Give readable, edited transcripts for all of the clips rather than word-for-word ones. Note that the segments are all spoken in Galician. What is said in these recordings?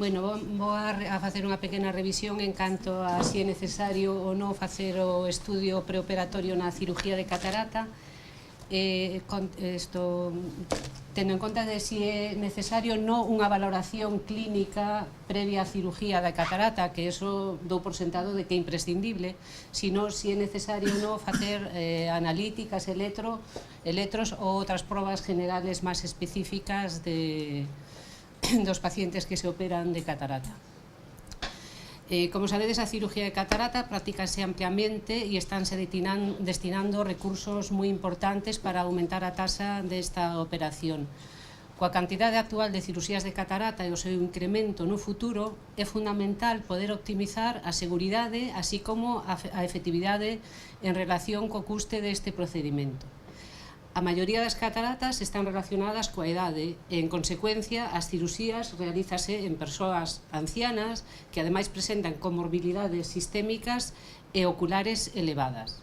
Bueno, vou a facer unha pequena revisión en canto a se é necesario ou non facer o estudio preoperatorio na cirugía de catarata. Tendo en conta de se é necesario non unha valoración clínica previa á cirugía da catarata, que eso dou por sentado de que é imprescindible, sino se é necesario non facer analíticas, electros ou outras probas generales máis específicas dos pacientes que se operan de catarata. Como sabedes, a cirugía de catarata practícase ampliamente e estánse destinando recursos moi importantes para aumentar a taxa desta operación. Coa cantidade actual de cirurxías de catarata e o seu incremento no futuro, é fundamental poder optimizar a seguridade, así como a efectividade en relación co custe deste procedimento. A maioría das cataratas están relacionadas coa idade e, en consecuencia, as cirurxías realízase en persoas ancianas que ademais presentan comorbilidades sistémicas e oculares elevadas.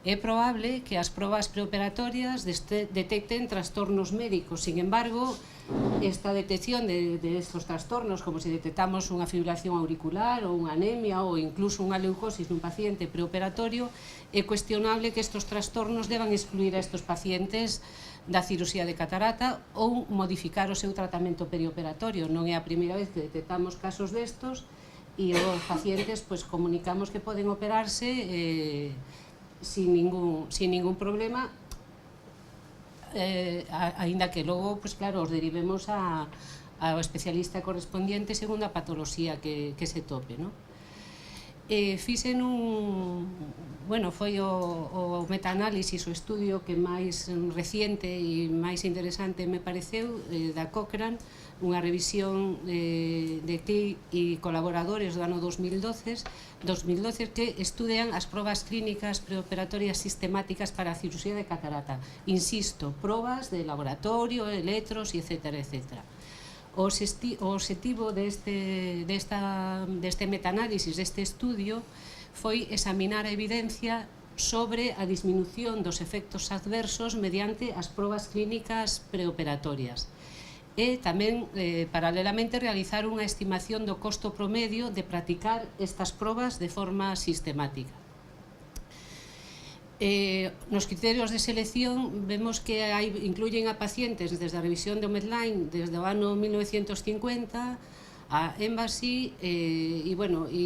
É probable que as probas preoperatorias detecten trastornos médicos. Sin embargo, esta detección de estos trastornos, como se detectamos unha fibrilación auricular ou unha anemia ou incluso unha leucosis nun paciente preoperatorio, é cuestionable que estos trastornos deban excluir a estos pacientes da cirurxía de catarata ou modificar o seu tratamento perioperatorio. Non é a primeira vez que detectamos casos destos e os pacientes comunicamos que poden operarse sin ningún problema, aínda que logo, claro, os derivemos ao especialista correspondiente segundo a patoloxía que se tope, non? Fixen foi o metaanálisis, o estudio que máis reciente e máis interesante me pareceu, da Cochrane, unha revisión de TI e colaboradores do ano 2012 que estudian as probas clínicas preoperatorias sistemáticas para a cirurxía de catarata. Insisto, probas de laboratorio, electros, etc. O obxectivo deste metaanálisis, deste estudio, foi examinar a evidencia sobre a disminución dos efectos adversos mediante as probas clínicas preoperatorias e tamén, paralelamente, realizar unha estimación do costo promedio de practicar estas probas de forma sistemática. Nos criterios de selección vemos que incluyen a pacientes desde a revisión do Medline desde o ano 1950 a Embassy e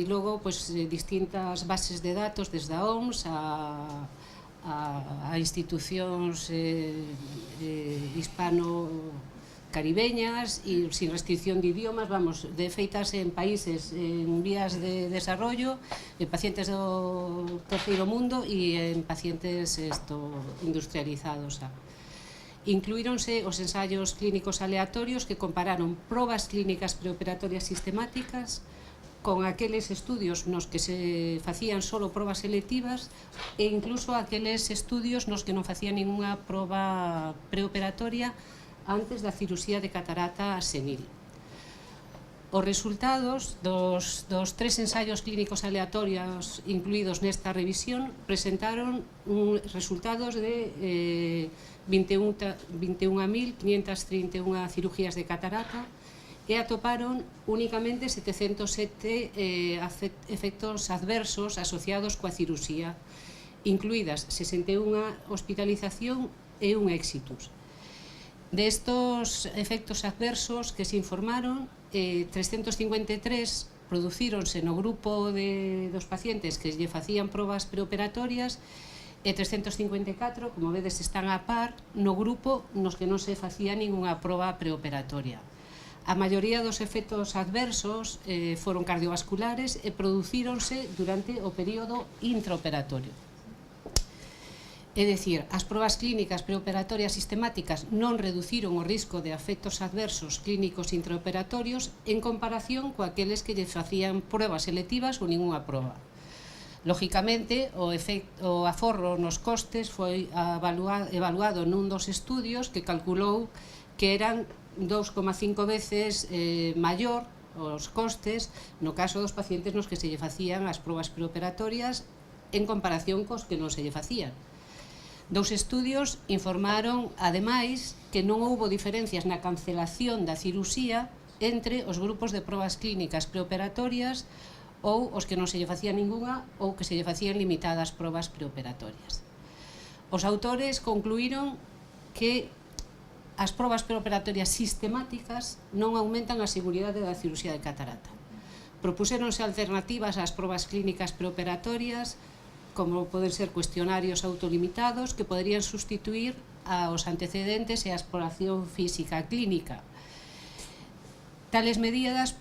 logo distintas bases de datos desde a OMS a institucións hispano-caribeñas e sin restricción de idiomas, feitas en países en vías de desarrollo, en pacientes do terceiro mundo e en pacientes industrializados. Incluíronse os ensaios clínicos aleatorios que compararon probas clínicas preoperatorias sistemáticas con aqueles estudios nos que se facían solo probas selectivas e incluso aqueles estudios nos que non facían ninguna proba preoperatoria antes da cirurxía de catarata senil. Os resultados dos 3 ensaios clínicos aleatorios incluídos nesta revisión presentaron resultados de 21.531 cirugías de catarata e atoparon únicamente 707 efectos adversos asociados coa cirurxía, incluídas 61 hospitalización e un éxitus. Destos efectos adversos que se informaron, 353 producíronse no grupo dos pacientes que lle facían probas preoperatorias e 354, como vedes, están a par no grupo nos que non se facía ningunha proba preoperatoria. A maioría dos efectos adversos foron cardiovasculares e producíronse durante o período intraoperatorio. É dicir, as probas clínicas preoperatorias sistemáticas non reduciron o risco de efectos adversos clínicos intraoperatorios en comparación coaqueles que lle facían probas selectivas ou ningunha proba. Lógicamente, o aforro nos costes foi evaluado nun dos estudios que calculou que eran 2,5 veces maior os costes no caso dos pacientes nos que se lle facían as probas preoperatorias en comparación cos que non se lle facían. Dous estudios informaron, ademais, que non houbo diferencias na cancelación da cirurxía entre os grupos de probas clínicas preoperatorias ou os que non se lle facía ningunha ou que se lle facían limitadas probas preoperatorias. Os autores concluíron que as probas preoperatorias sistemáticas non aumentan a seguridade da cirurxía de catarata. Propuséronse alternativas ás probas clínicas preoperatorias, como poden ser cuestionarios autolimitados que poderían sustituir aos antecedentes e a exploración física clínica. Tales medidas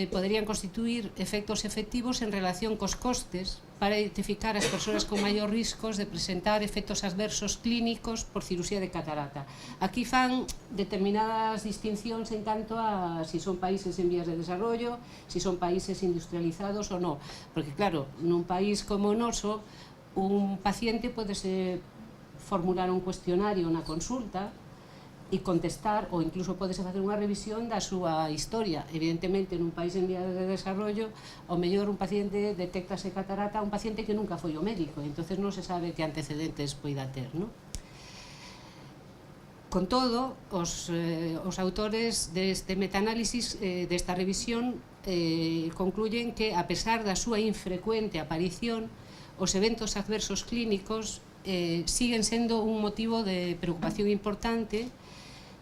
poderían constituir efectos efectivos en relación cos costes para identificar as persoas con maior riscos de presentar efectos adversos clínicos por cirurxía de catarata. Aquí fan determinadas distincións en canto a si son países en vías de desarrollo, si son países industrializados ou non. Porque, claro, nun país como o noso, un paciente pode formular un cuestionario na consulta e contestar, ou incluso podese facer unha revisión da súa historia. Evidentemente, nun país en vías de desarrollo, ao mellor un paciente detectase catarata a un paciente que nunca foi ao médico, entonces non se sabe que antecedentes poida ter, non? Con todo, os autores deste metaanálisis, desta revisión, concluyen que, a pesar da súa infrecuente aparición, os eventos adversos clínicos siguen sendo un motivo de preocupación importante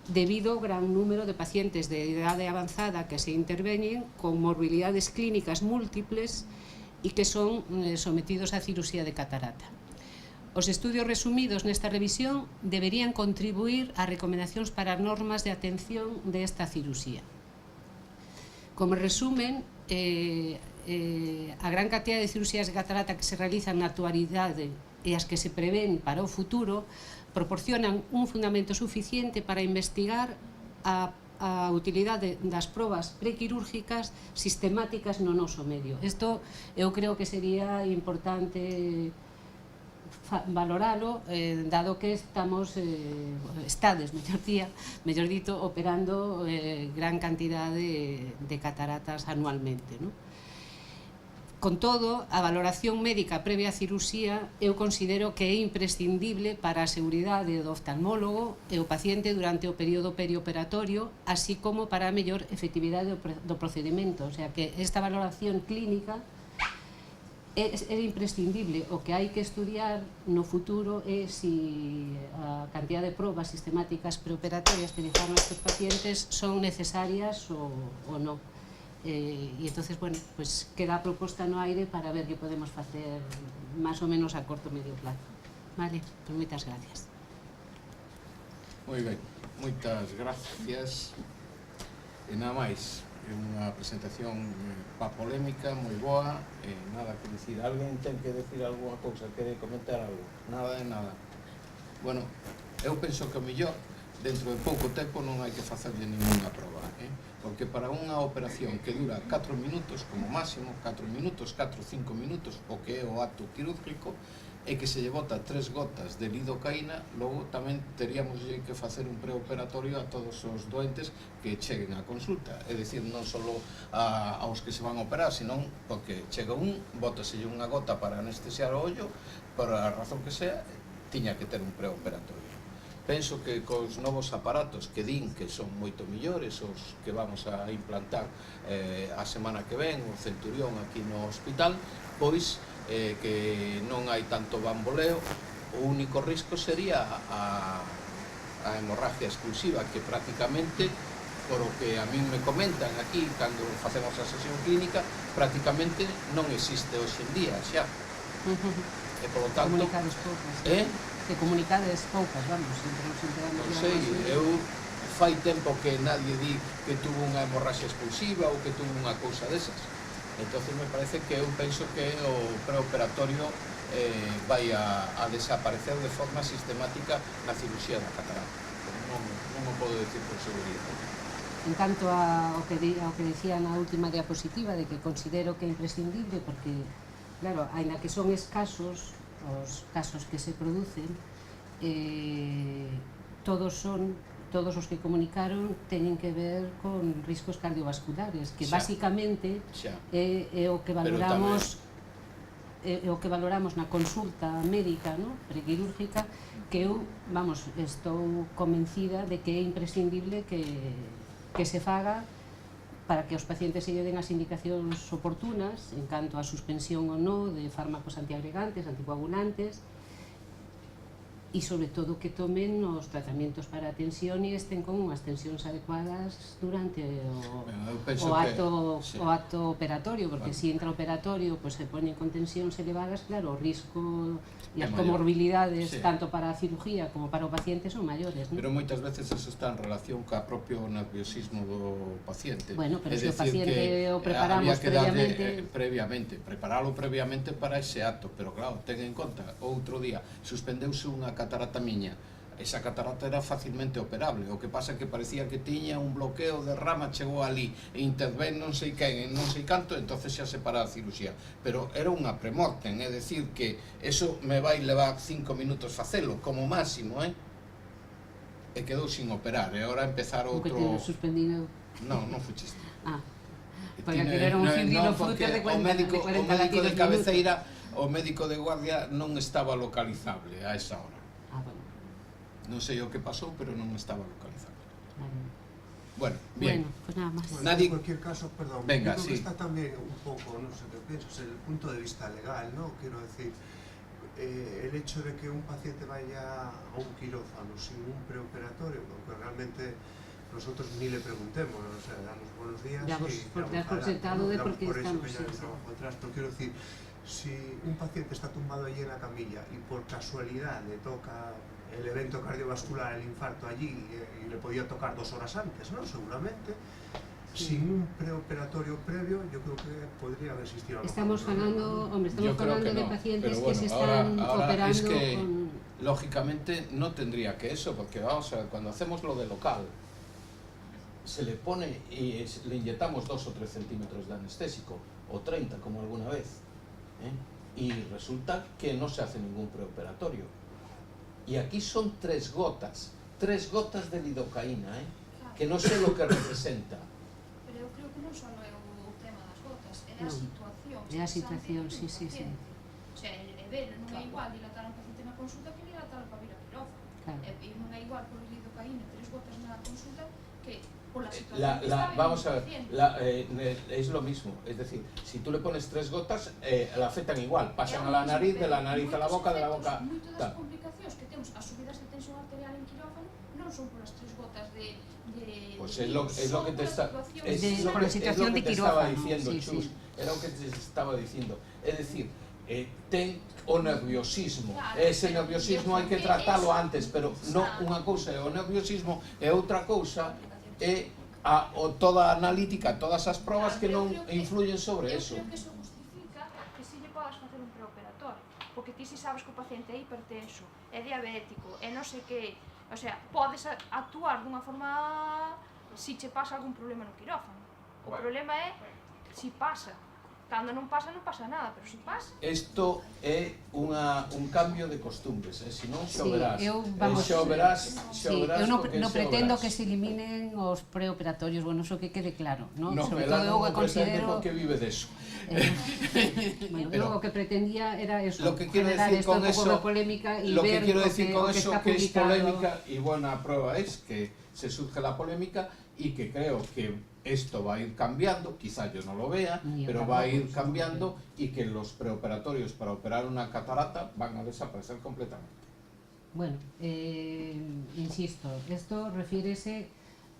debido ao gran número de pacientes de idade avanzada que se interveñen con morbilidades clínicas múltiples e que son sometidos a cirurxía de catarata. Os estudios resumidos nesta revisión deberían contribuir a recomendacións para normas de atención desta cirurxía. Como resumen, a gran cantidad de cirurxías de catarata que se realizan na actualidade e as que se prevén para o futuro proporcionan un fundamento suficiente para investigar a utilidade das probas prequirúrgicas sistemáticas no noso medio. Isto eu creo que sería importante valoralo, dado que estades, mellor dito, operando gran cantidade de cataratas anualmente, non? Con todo, a valoración médica previa a cirurxía eu considero que é imprescindible para a seguridade do oftalmólogo e o paciente durante o período perioperatorio, así como para a mellor efectividade do procedimento. O sea que esta valoración clínica é imprescindible. O que hai que estudiar no futuro é si a cantidad de probas sistemáticas preoperatorias que lle fan a estes pacientes son necesarias ou non. E entonces, bueno, pues queda a proposta no aire para ver que podemos facer máis ou menos a corto medio plazo. Vale, pues moitas gracias. Moi ben, moitas gracias. E nada máis, é unha presentación pa polémica, moi boa, e nada que dicir. Alguén ten que decir alguna cousa, quere comentar algo? Nada de nada. Bueno, eu penso que o mellor, dentro de pouco tempo non hai que facerlle ninguna proba, porque para unha operación que dura 4 minutos, como máximo, 4 minutos, 4-5 minutos, o que é o acto quirúrgico, e que se lle bota 3 gotas de lidocaína, logo tamén teríamos que facer un preoperatorio a todos os doentes que cheguen á consulta, é dicir, non só aos que se van a operar, senón porque chega bótaselle unha gota para anestesiar o ollo, por a razón que sea, tiña que ter un preoperatorio. Penso que cos novos aparatos que din que son moito millores, os que vamos a implantar a semana que ven, o Centurión aquí no hospital, pois que non hai tanto bamboleo, o único risco sería a hemorragia exclusiva, que prácticamente, por o que a min me comentan aquí, cando facemos a sesión clínica, prácticamente non existe hoxe en día xa. E, polo tanto, que comunicades poucas, vamos, sempre nos enteramos. Non sei, eu fai tempo que nadie di que tuvo unha hemorraxia expulsiva ou que tuvo unha cousa desas. Entonces me parece que eu penso que o preoperatorio vai a desaparecer de forma sistemática na cirurxía da catarata. Non o podo decir por seguridade. En canto ao que dicía na última diapositiva, de que considero que é imprescindible, porque, claro, aínda que son escasos os casos que se producen, todos os que comunicaron teñen que ver con riscos cardiovasculares, que basicamente é o que valoramos na consulta médica, prequirúrgica, que eu, vamos, estou convencida de que é imprescindible que se faga para que os pacientes se lle den as indicacións oportunas en canto a suspensión ou non de fármacos antiagregantes, anticoagulantes, e sobre todo que tomen os tratamientos para a tensión e estén con unhas tensións adecuadas durante o acto operatorio, porque se entra operatorio se ponen con tensións elevadas, claro, o risco e as comorbilidades tanto para a cirugía como para o paciente son maiores, non? Pero moitas veces eso está en relación ca propio nerviosismo do paciente. Bueno, pero se o paciente o preparamos previamente, preparalo previamente para ese acto, pero claro, ten en conta, outro día suspendeuse unha catarata miña, esa catarata era facilmente operable, o que pasa que parecía que tiña un bloqueo de rama, chegou ali e interven non sei quen, non sei canto, entonces xa se para a cirugía, pero era unha premortem, é dicir que eso me vai levar 5 minutos facelo, como máximo, e quedou sin operar, e agora empezar outro... O que te suspendido? Non, non fuchiste. Porque era un fibrilo flúter de 40 latidos. O médico de cabeceira, o médico de guardia non estaba localizable a esa hora. Non sei o que pasou, pero non estaba localizable. Bueno, bien. Bueno, pues nada más. Bueno, en cualquier caso, perdón, venga, yo creo sí. que está también un poco, no sé qué piensas, el punto de vista legal, ¿no? Quiero decir, el hecho de que un paciente vaya a un quirófano sin un preoperatorio, aunque realmente nosotros ni le preguntemos, o sea, damos buenos días y damos por sentado de por qué estamos. Por eso que ya hay trabajo atrás, pero quiero decir, si un paciente está tumbado allí en la camilla y por casualidad le toca el evento cardiovascular, el infarto allí, y le podía tocar 2 horas antes, ¿no? Seguramente, sin un preoperatorio previo, yo creo que podría haber existido algo. Estamos hablando de pacientes que se están operando es que, con... lógicamente, no tendría que eso, porque vamos a ver, cuando hacemos lo de local, se le pone y le inyectamos 2 o 3 centímetros de anestésico, o 30, como alguna vez, y resulta que no se hace ningún preoperatorio. Y aquí son 3 gotas de lidocaína, que no sé lo que representa. Pero eu creo que non só é o tema das gotas, é a situación. É a situación, sí. O sea, non é igual dilatar a un paciente na consulta que dilatar para vir a quirófano. E non é igual por lidocaína 3 gotas na consulta que por la situación que está vamos a ver, es lo mismo, es decir, si tú le pones 3 gotas, la afectan igual, pasan a la nariz, de la nariz a la boca, de la boca... Moitas das complicacións que temos as subidas de tensión arterial en quirófano non son por as 3 gotas de pues es lo que te estaba diciendo, Chus, era lo que te estaba diciendo, es decir, ten o nerviosismo, ese nerviosismo hai que tratalo antes, pero non unha cousa é o nerviosismo e outra cousa é toda a analítica, todas as probas que non influyen sobre eso. Eu creo que eso justifica que si lle podas facer un preoperatorio, porque ti si sabes que o paciente é hipertenso, é diabético, é non sei que, o sea, podes actuar dunha forma si che pasa algún problema no quirófano. O problema é si pasa. Cando non pasa nada, pero si pasa... Isto é un cambio de costumbres, se non xa verás, eu non pretendo que se eliminen os preoperatorios, bueno, eso que quede claro, non? Sobre todo eu considero porque vive deso. Bueno, o que pretendía era eso, lo que quiero decir con eso, lo que quiero decir con eso que es polémica, y buena prueba es que se surge la polémica y que creo que esto va a ir cambiando, quizá yo no lo vea, pero va a ir cambiando y que los preoperatorios para operar una catarata van a desaparecer completamente. Bueno, insisto, esto refiérese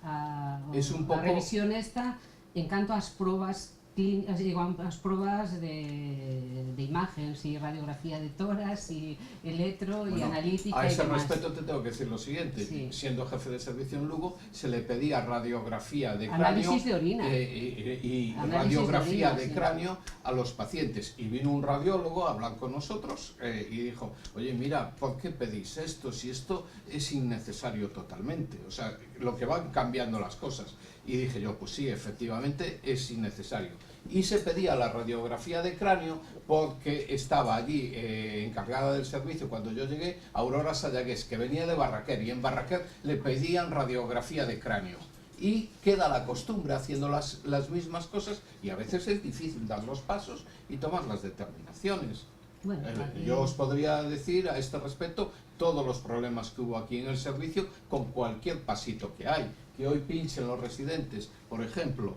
a revisión esta en canto ás probas as probas de imágenes y radiografía de tórax y electro y analítica. A ese respecto te tengo que decir lo siguiente, siendo jefe de servicio en Lugo, se le pedía radiografía de cráneo, análisis de orina y radiografía de cráneo a los pacientes, y vino un radiólogo a hablar con nosotros y dijo, oye, mira, ¿por qué pedís esto si esto es innecesario totalmente? O sea, lo que van cambiando las cosas. Y dije yo, pues sí, efectivamente es innecesario. Y se pedía la radiografía de cráneo porque estaba allí encargada del servicio cuando yo llegué, Aurora Sayagués, que venía de Barraquer, y en Barraquer le pedían radiografía de cráneo. Y queda la costumbre haciendo las mismas cosas, y a veces es difícil dar los pasos y tomar las determinaciones. Bueno, yo os podría decir a este respecto todos los problemas que hubo aquí en el servicio con cualquier pasito que hay. Que hoy pinchen los residentes, por ejemplo,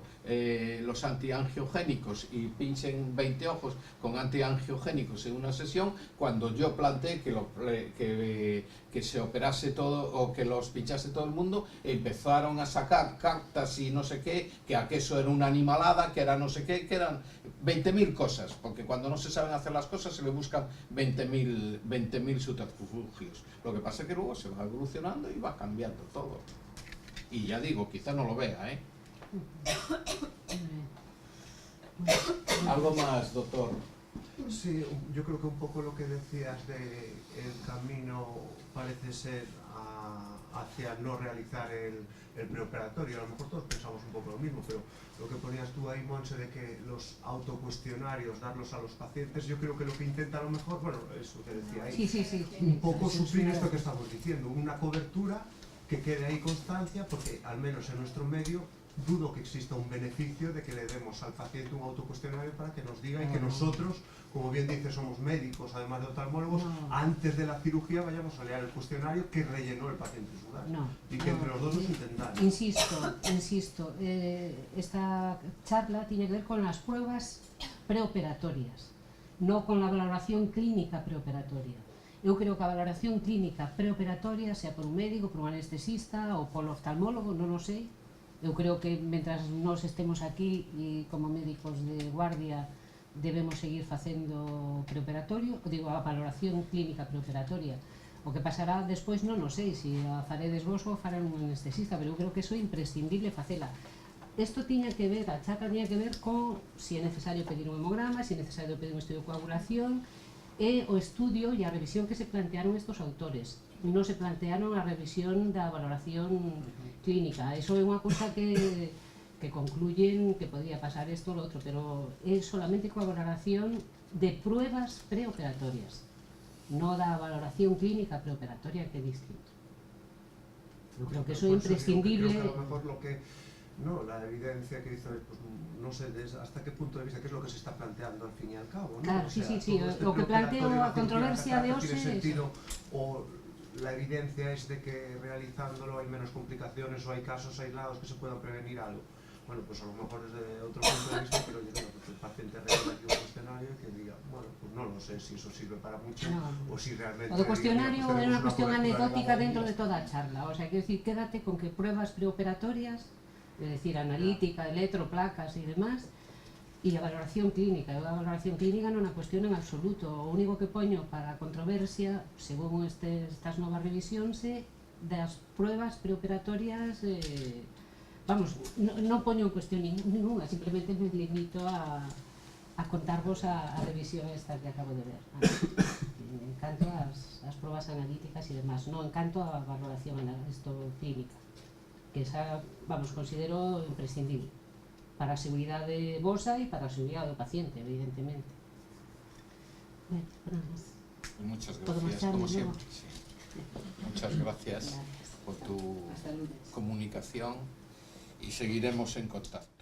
los antiangiogénicos y pinchen 20 ojos con antiangiogénicos en una sesión, cuando yo planteé que se operase todo o que los pinchase todo el mundo, empezaron a sacar cartas y no sé qué, que eso era una animalada, que era no sé qué, que eran 20.000 cosas, porque cuando no se saben hacer las cosas se le buscan 20.000 subterfugios. Lo que pasa es que luego se va evolucionando y va cambiando todo. Y ya digo, quizá no lo vea, ¿eh? ¿Algo más, doctor? Sí, yo creo que un poco lo que decías de el camino parece ser hacia no realizar el preoperatorio. A lo mejor todos pensamos un poco lo mismo, pero lo que ponías tú ahí, Monse, de que los autocuestionarios, darlos a los pacientes, yo creo que lo que intenta a lo mejor, bueno, eso que decía ahí, un poco suplir esto que estamos diciendo, una cobertura que quede ahí constancia, porque al menos en nuestro medio dudo que exista un beneficio de que le demos al paciente un autocuestionario para que nos diga y que nosotros, como bien dice, somos médicos, además de oftalmólogos, antes de la cirugía vayamos a leer el cuestionario que rellenó el paciente sudar y que entre los dos nos entendamos. Insisto, esta charla tiene que ver con las pruebas preoperatorias, no con la valoración clínica preoperatoria. Eu creo que a valoración clínica preoperatoria, sea por un médico, por un anestesista ou por un oftalmólogo, non o sei. Eu creo que mentras nós estemos aquí e como médicos de guardia debemos seguir facendo preoperatorio, digo, a valoración clínica preoperatoria. O que pasará despois non o sei, se a faredes vos ou farán un anestesista, pero eu creo que iso é imprescindible facela. Isto tiña que ver, a charla tiña que ver con se é necesario pedir un hemograma, se é necesario pedir un estudio de coagulación, e o estudio e a revisión que se plantearon estos autores. Non se plantearon a revisión da valoración clínica. Eso é unha cousa que concluyen que podía pasar isto ou lo outro, pero é solamente coa valoración de pruebas preoperatorias, non da valoración clínica preoperatoria, que é distinto. Eu creo que eso é imprescindible. Creo que a lo mejor lo que no, la evidencia que dice, pues no sé hasta qué punto de vista, qué es lo que se está planteando al fin y al cabo, ¿no? Claro, o sea, sí, lo que planteo a controversia de hoxe tiene sentido, o la evidencia es de que realizándolo hay menos complicaciones o hay casos aislados que se puedan prevenir algo. Bueno, pues a lo mejor desde otro punto de vista, pero yo creo que el paciente realiza aquí un cuestionario que diga, bueno, pues no lo sé si eso sirve para mucho o si realmente... O do cuestionario é unha cuestión anecdótica dentro de toda a charla, o sea, quero dicir, quédate con que pruebas preoperatorias, es decir, analítica, electro, placas e demás, e a valoración clínica. Eu a valoración clínica non a cuestión en absoluto. O único que poño para a controversia, según estas novas revisións, é das pruebas preoperatorias, vamos, non poño en cuestión ninguna, simplemente me limito a contarvos a revisión esta que acabo de ver. En canto as pruebas analíticas e demás, non en canto a valoración clínica, que esa, vamos, considero imprescindible para a seguridade vosa e para a seguridade do paciente, evidentemente. Bueno, pues muchas gracias, como siempre. Sí. Muchas gracias por tu comunicación y seguiremos en contacto.